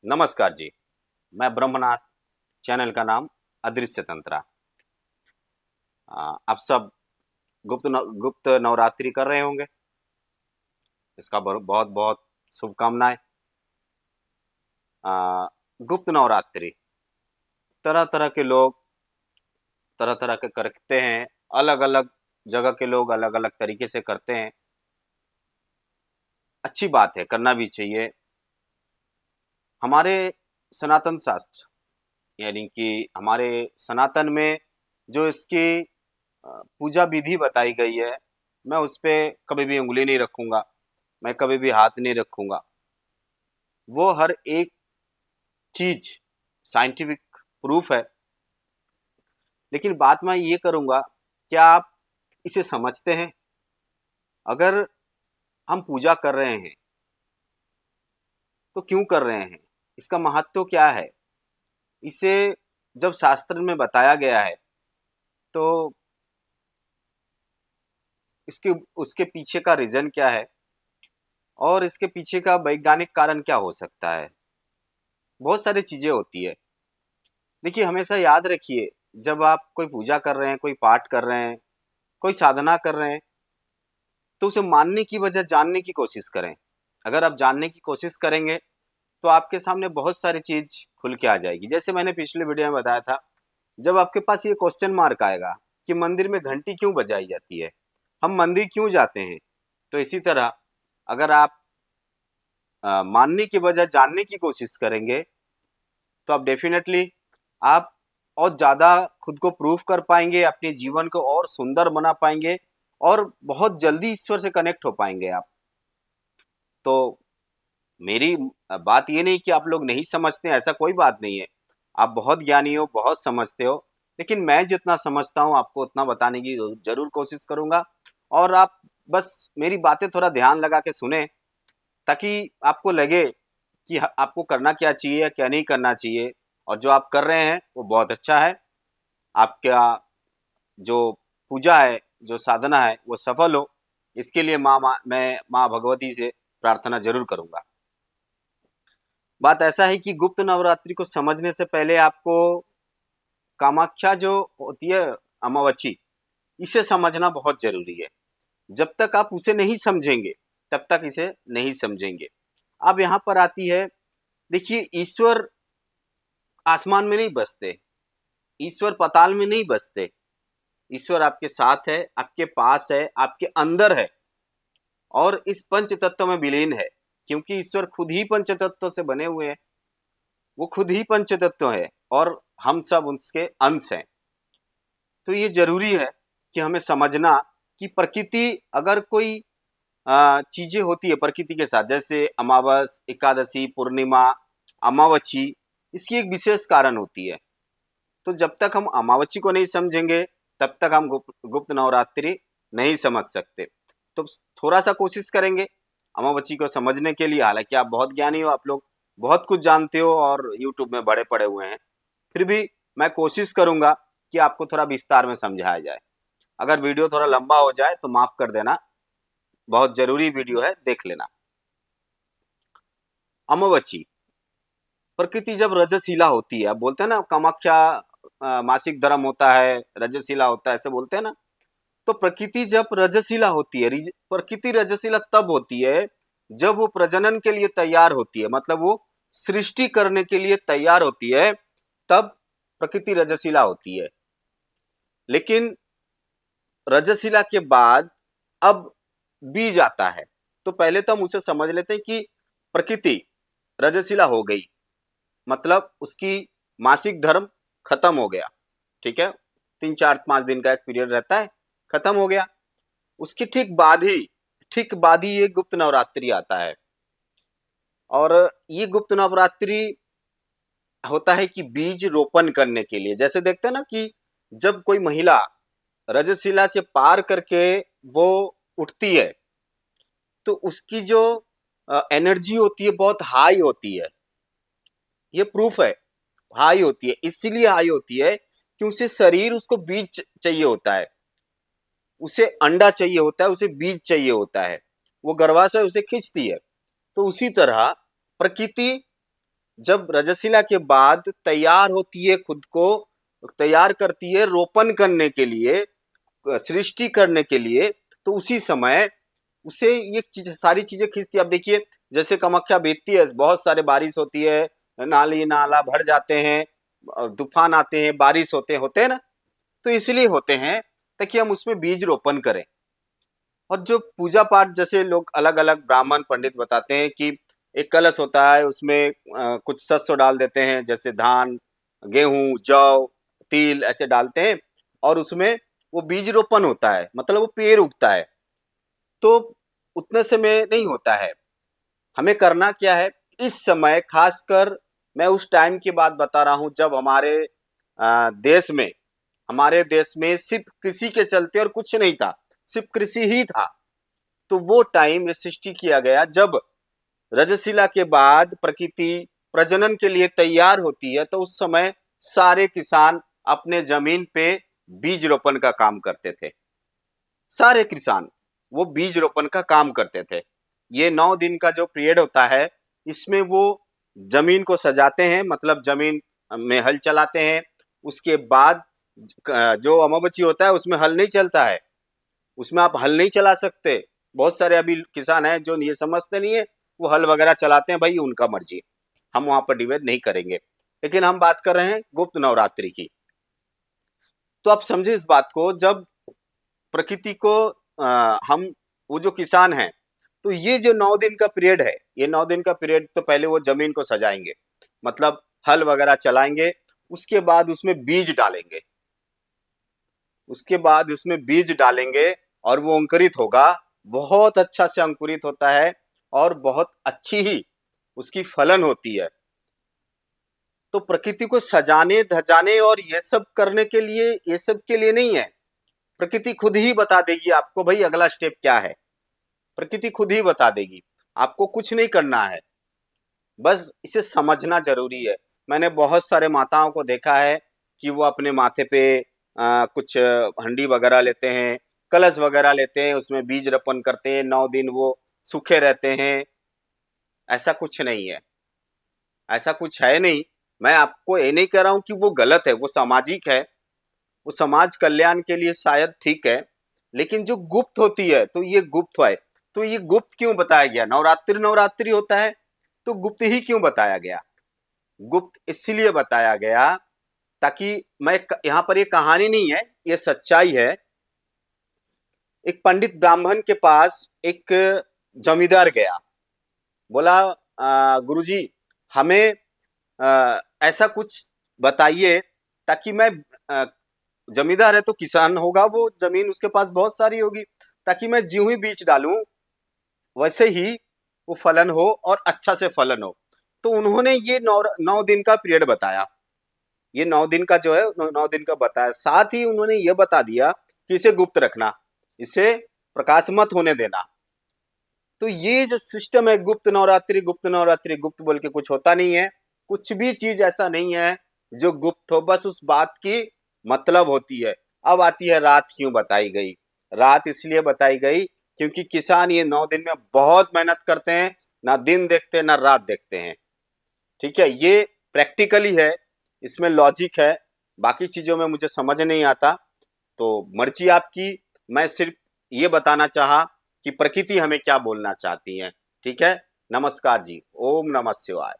नमस्कार जी। मैं ब्रह्मनाथ। चैनल का नाम अदृश्य तंत्रा। आप सब गुप्त नवरात्रि कर रहे होंगे। इसका बहुत बहुत शुभकामनाएं। आ, गुप्त नवरात्रि तरह तरह के लोग तरह तरह के करते हैं। अलग अलग जगह के लोग अलग अलग तरीके से करते हैं। अच्छी बात है, करना भी चाहिए। हमारे सनातन शास्त्र यानी कि हमारे सनातन में जो इसकी पूजा विधि बताई गई है, मैं उस पे कभी भी उंगली नहीं रखूंगा। मैं कभी भी हाथ नहीं रखूंगा। वो हर एक चीज साइंटिफिक प्रूफ है। लेकिन बात मैं ये करूंगा, क्या आप इसे समझते हैं? अगर हम पूजा कर रहे हैं तो क्यों कर रहे हैं? इसका महत्व क्या है? इसे जब शास्त्र में बताया गया है तो इसके उसके पीछे का रीजन क्या है और इसके पीछे का वैज्ञानिक कारण क्या हो सकता है? बहुत सारी चीजें होती है। देखिए, हमेशा याद रखिए, जब आप कोई पूजा कर रहे हैं, कोई पाठ कर रहे हैं, कोई साधना कर रहे हैं, तो उसे मानने की बजाय जानने की कोशिश करें। अगर आप जानने की कोशिश करेंगे तो आपके सामने बहुत सारी चीज खुल के आ जाएगी। जैसे मैंने पिछले वीडियो में बताया था, जब आपके पास ये क्वेश्चन मार्क आएगा कि मंदिर में घंटी क्यों बजाई जाती है, हम मंदिर क्यों जाते हैं, तो इसी तरह अगर आप मानने की बजाय जानने की कोशिश करेंगे तो आप डेफिनेटली आप और ज़्यादा खुद को प्रूव कर पाएंगे, अपने जीवन को और सुंदर बना पाएंगे और बहुत जल्दी ईश्वर से कनेक्ट हो पाएंगे आप। तो मेरी बात ये नहीं कि आप लोग नहीं समझते हैं, ऐसा कोई बात नहीं है। आप बहुत ज्ञानी हो, बहुत समझते हो, लेकिन मैं जितना समझता हूँ आपको उतना बताने की जरूर कोशिश करूंगा। और आप बस मेरी बातें थोड़ा ध्यान लगा के सुने, ताकि आपको लगे कि आपको करना क्या चाहिए या क्या नहीं करना चाहिए। और जो आप कर रहे हैं वो बहुत अच्छा है। आपका जो पूजा है, जो साधना है, वो सफल हो, इसके लिए मैं माँ भगवती से प्रार्थना जरूर करूंगा। बात ऐसा है कि गुप्त नवरात्रि को समझने से पहले आपको कामाख्या जो होती है, अमावस्या, इसे समझना बहुत जरूरी है। जब तक आप उसे नहीं समझेंगे तब तक इसे नहीं समझेंगे। अब यहाँ पर आती है, देखिए, ईश्वर आसमान में नहीं बसते, ईश्वर पाताल में नहीं बसते। ईश्वर आपके साथ है, आपके पास है, आपके अंदर है और इस पंच तत्व में विलीन है। क्योंकि ईश्वर खुद ही पंच तत्व से बने हुए हैं। वो खुद ही पंच तत्व है और हम सब उसके अंश हैं। तो ये जरूरी है कि हमें समझना कि प्रकृति, अगर कोई चीजें होती है प्रकृति के साथ, जैसे अमावस, एकादशी, पूर्णिमा, अमावस्या, इसकी एक विशेष कारण होती है। तो जब तक हम अमावस्या को नहीं समझेंगे तब तक हम गुप्त नवरात्रि नहीं समझ सकते। तो थोड़ा सा कोशिश करेंगे अमावस्या को समझने के लिए। हालांकि आप बहुत ज्ञानी हो, आप लोग बहुत कुछ जानते हो और यूट्यूब में बड़े पड़े हुए हैं, फिर भी मैं कोशिश करूंगा कि आपको थोड़ा विस्तार में समझाया जाए। अगर वीडियो थोड़ा लंबा हो जाए तो माफ कर देना, बहुत जरूरी वीडियो है, देख लेना। अमावस्या, प्रकृति जब रजशीला होती है, अब बोलते हैं ना कामाख्या मासिक धर्म होता है, रजशीला होता है, ऐसे बोलते हैं ना। तो प्रकृति जब रजशीला होती है, प्रकृति रजशीला तब होती है जब वो प्रजनन के लिए तैयार होती है, मतलब वो सृष्टि करने के लिए तैयार होती है, तब प्रकृति रजशीला होती है। लेकिन रजशिला के बाद अब बीज आता है। तो पहले तो हम उसे समझ लेते हैं कि प्रकृति रजशिला हो गई, मतलब उसकी मासिक धर्म खत्म हो गया। ठीक है, 3 4 5 दिन का एक पीरियड रहता है, खत्म हो गया। उसके ठीक बाद ही ये गुप्त नवरात्रि आता है। और ये गुप्त नवरात्रि होता है कि बीज रोपण करने के लिए। जैसे देखते हैं ना कि जब कोई महिला रजशिला से पार करके वो उठती है, तो उसकी जो एनर्जी होती है बहुत हाई होती है। ये प्रूफ है, हाई होती है। इसीलिए हाई होती है कि उसे शरीर, उसको बीज चाहिए होता है, उसे अंडा चाहिए होता है, उसे बीज चाहिए होता है। वो गर्भाशय उसे खींचती है। तो उसी तरह प्रकृति जब रजस्वला के बाद तैयार होती है, खुद को तैयार करती है रोपण करने के लिए, सृष्टि करने के लिए, तो उसी समय उसे ये चीज, सारी चीजें खींचती है। अब देखिए, जैसे कामाख्या बीतती है, बहुत सारे बारिश होती है, नाली नाला भर जाते हैं, तूफान आते हैं, बारिश होते हैं ना, तो इसलिए होते हैं ताकि हम उसमें बीज रोपण करें। और जो पूजा पाठ, जैसे लोग अलग अलग ब्राह्मण पंडित बताते हैं कि एक कलश होता है, उसमें कुछ शस्य डाल देते हैं, जैसे धान, गेहूं, जौ, तिल ऐसे डालते हैं, और उसमें वो बीज रोपण होता है, मतलब वो पेड़ उगता है। तो उतने समय नहीं होता है। हमें करना क्या है इस समय, खासकर मैं उस टाइम की बात बता रहा हूं जब देश में हमारे देश में सिर्फ कृषि के चलते और कुछ नहीं था, सिर्फ कृषि ही था। तो वो टाइम ये सृष्टि किया गया जब रजस्वला के बाद प्रकृति प्रजनन के लिए तैयार होती है, तो उस समय सारे किसान अपने जमीन पे बीज रोपण का काम करते थे। सारे किसान वो बीज रोपण का काम करते थे। ये 9 दिन का जो पीरियड होता है, इसमें वो जमीन को सजाते हैं, मतलब जमीन में हल चलाते हैं। उसके बाद जो अमावस्या होता है उसमें हल नहीं चलता है, उसमें आप हल नहीं चला सकते। बहुत सारे अभी किसान हैं जो ये समझते नहीं है, वो हल वगैरह चलाते हैं, भाई उनका मर्जी, हम वहां पर डिबेट नहीं करेंगे। लेकिन हम बात कर रहे हैं गुप्त नवरात्रि की। तो आप समझे इस बात को, जब प्रकृति को हम, वो जो किसान हैं, तो ये जो 9 दिन का पीरियड है, ये 9 दिन का पीरियड, तो पहले वो जमीन को सजाएंगे, मतलब हल वगैरह चलाएंगे। उसके बाद उसमें बीज डालेंगे, उसके बाद उसमें बीज डालेंगे, और वो अंकुरित होगा, बहुत अच्छा से अंकुरित होता है, और बहुत अच्छी ही उसकी फलन होती है। तो प्रकृति को सजाने धजाने और ये सब करने के लिए, ये सब के लिए नहीं है। प्रकृति खुद ही बता देगी आपको भाई अगला स्टेप क्या है, प्रकृति खुद ही बता देगी, आपको कुछ नहीं करना है, बस इसे समझना जरूरी है। मैंने बहुत सारे माताओं को देखा है कि वो अपने माथे पे कुछ हंडी वगैरह लेते हैं, कलश वगैरह लेते हैं, उसमें बीज रोपण करते हैं, 9 दिन वो सूखे रहते हैं। ऐसा कुछ नहीं है, ऐसा कुछ है नहीं। मैं आपको ये नहीं कह रहा हूं कि वो गलत है, वो सामाजिक है, वो समाज कल्याण के लिए शायद ठीक है। लेकिन जो गुप्त होती है, तो ये गुप्त है, तो ये गुप्त क्यों बताया गया? नवरात्रि नवरात्रि होता है, तो गुप्त ही क्यों बताया गया? गुप्त इसलिए बताया गया ताकि, मैं यहाँ पर ये कहानी नहीं है, ये सच्चाई है। एक पंडित ब्राह्मण के पास एक जमींदार गया, बोला गुरुजी हमें ऐसा कुछ बताइए ताकि मैं, जमींदार है तो किसान होगा, वो जमीन उसके पास बहुत सारी होगी, ताकि मैं ज्यों ही बीज डालूं वैसे ही वो फलन हो, और अच्छा से फलन हो। तो उन्होंने ये 9 दिन का पीरियड बताया, ये 9 दिन का जो है 9 दिन का बताया, साथ ही उन्होंने ये बता दिया कि इसे गुप्त रखना, इसे प्रकाश मत होने देना। तो ये जो सिस्टम है, गुप्त नवरात्रि, गुप्त नवरात्रि, गुप्त बोल के कुछ होता नहीं है, कुछ भी चीज ऐसा नहीं है जो गुप्त हो, बस उस बात की मतलब होती है। अब आती है रात क्यों बताई गई? रात इसलिए बताई गई क्योंकि किसान ये 9 दिन में बहुत मेहनत करते हैं, ना दिन देखते हैं ना रात देखते हैं। ठीक है, ये प्रैक्टिकली है, इसमें लॉजिक है, बाकी चीजों में मुझे समझ नहीं आता। तो मर्जी आपकी, मैं सिर्फ ये बताना चाहा कि प्रकृति हमें क्या बोलना चाहती है। ठीक है, नमस्कार जी, ओम नमः शिवाय।